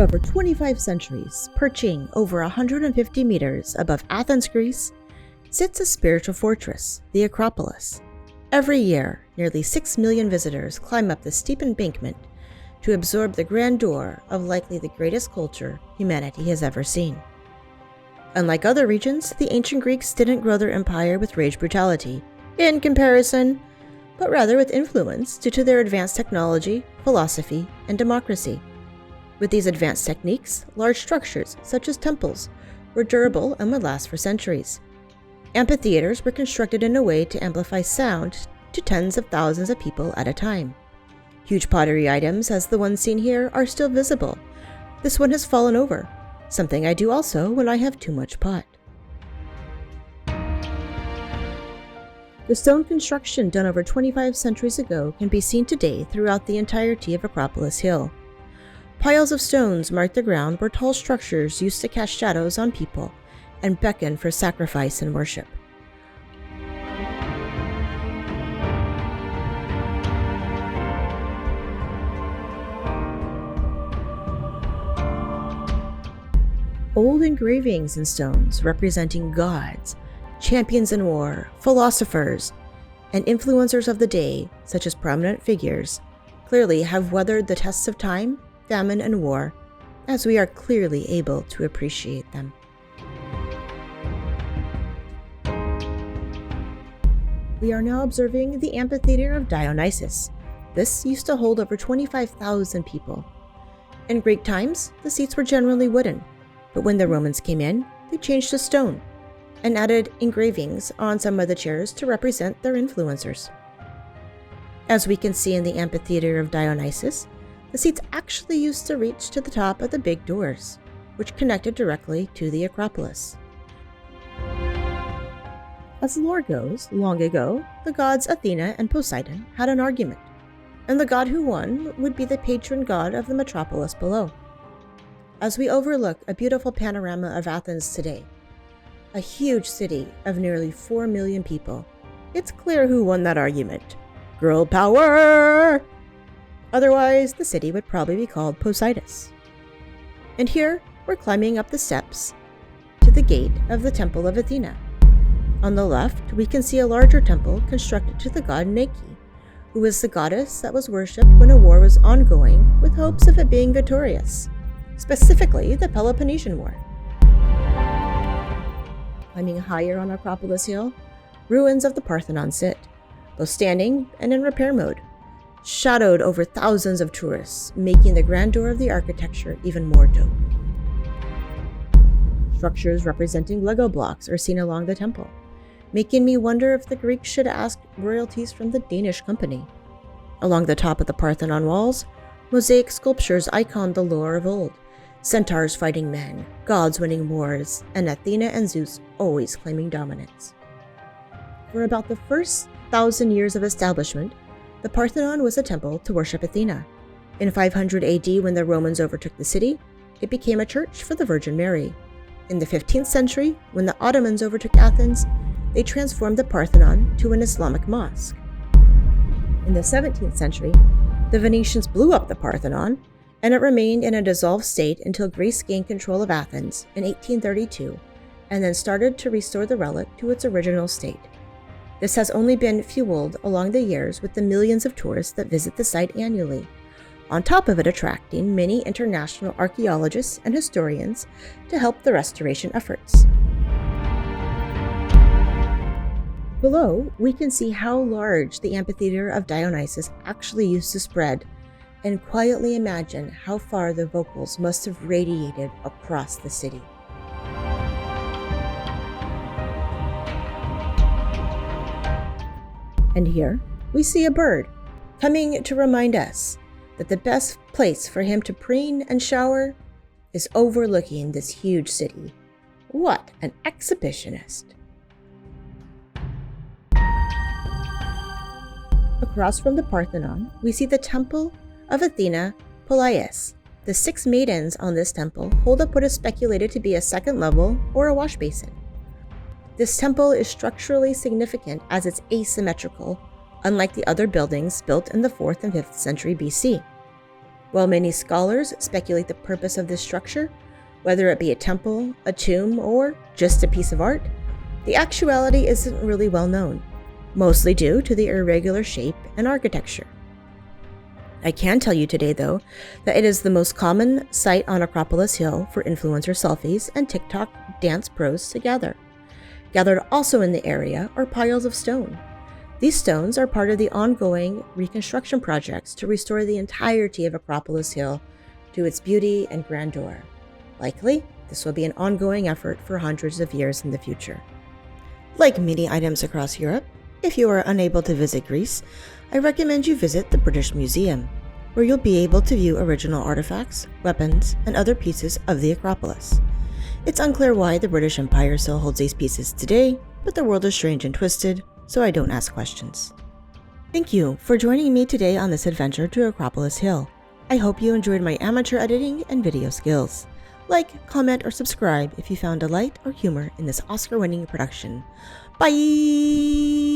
over 25 centuries, perching over 150 meters above Athens, Greece, sits a spiritual fortress, the Acropolis. Every year, nearly 6 million visitors climb up the steep embankment to absorb the grandeur of likely the greatest culture humanity has ever seen. Unlike other regions, the ancient Greeks didn't grow their empire with rage brutality, in comparison, but rather with influence due to their advanced technology, philosophy, and democracy. With these advanced techniques, large structures, such as temples, were durable and would last for centuries. Amphitheaters were constructed in a way to amplify sound to tens of thousands of people at a time. Huge pottery items, as the ones seen here, are still visible. This one has fallen over, something I do also when I have too much pot. The stone construction done over 25 centuries ago can be seen today throughout the entirety of Acropolis Hill. Piles of stones mark the ground where tall structures used to cast shadows on people and beckon for sacrifice and worship. Old engravings in stones representing gods, champions in war, philosophers, and influencers of the day, such as prominent figures, clearly have weathered the tests of time, famine, and war, as we are clearly able to appreciate them. We are now observing the amphitheater of Dionysus. This used to hold over 25,000 people. In Greek times, the seats were generally wooden, but when the Romans came in, they changed to stone and added engravings on some of the chairs to represent their influencers. As we can see in the amphitheater of Dionysus, the seats actually used to reach to the top of the big doors, which connected directly to the Acropolis. As the lore goes, long ago, the gods Athena and Poseidon had an argument, and the god who won would be the patron god of the metropolis below. As we overlook a beautiful panorama of Athens today, a huge city of nearly 4 million people, it's clear who won that argument. Girl power! Otherwise, the city would probably be called Poseidus. And here, we're climbing up the steps to the gate of the Temple of Athena. On the left, we can see a larger temple constructed to the god Nike, who was the goddess that was worshipped when a war was ongoing with hopes of it being victorious, specifically the Peloponnesian War. Climbing higher on Acropolis Hill, ruins of the Parthenon sit, both standing and in repair mode, shadowed over thousands of tourists, making the grandeur of the architecture even more dope. Structures representing Lego blocks are seen along the temple, making me wonder if the Greeks should ask royalties from the Danish company. Along the top of the Parthenon walls, mosaic sculptures icon the lore of old, centaurs fighting men, gods winning wars, and Athena and Zeus always claiming dominance. For about the first 1,000 years of establishment, the Parthenon was a temple to worship Athena. In 500 AD, when the Romans overtook the city, it became a church for the Virgin Mary. In the 15th century, when the Ottomans overtook Athens, they transformed the Parthenon to an Islamic mosque. In the 17th century, the Venetians blew up the Parthenon, and it remained in a dissolved state until Greece gained control of Athens in 1832, and then started to restore the relic to its original state. This has only been fueled along the years with the millions of tourists that visit the site annually, on top of it attracting many international archaeologists and historians to help the restoration efforts. Below, we can see how large the amphitheater of Dionysus actually used to spread, and quietly imagine how far the vocals must have radiated across the city. And here, we see a bird, coming to remind us that the best place for him to preen and shower is overlooking this huge city. What an exhibitionist! Across from the Parthenon, we see the Temple of Athena Polias. The 6 maidens on this temple hold up what is speculated to be a second level or a wash basin. This temple is structurally significant as it's asymmetrical, unlike the other buildings built in the 4th and 5th century BC. While many scholars speculate the purpose of this structure, whether it be a temple, a tomb, or just a piece of art, the actuality isn't really well known, mostly due to the irregular shape and architecture. I can tell you today, though, that it is the most common site on Acropolis Hill for influencer selfies and TikTok dance pros to gather. Gathered also in the area are piles of stone. These stones are part of the ongoing reconstruction projects to restore the entirety of Acropolis Hill to its beauty and grandeur. Likely, this will be an ongoing effort for hundreds of years in the future. Like many items across Europe, if you are unable to visit Greece, I recommend you visit the British Museum, where you'll be able to view original artifacts, weapons, and other pieces of the Acropolis. It's unclear why the British Empire still holds these pieces today, but the world is strange and twisted, so I don't ask questions. Thank you for joining me today on this adventure to Acropolis Hill. I hope you enjoyed my amateur editing and video skills. Like, comment, or subscribe if you found delight or humor in this Oscar-winning production. Bye!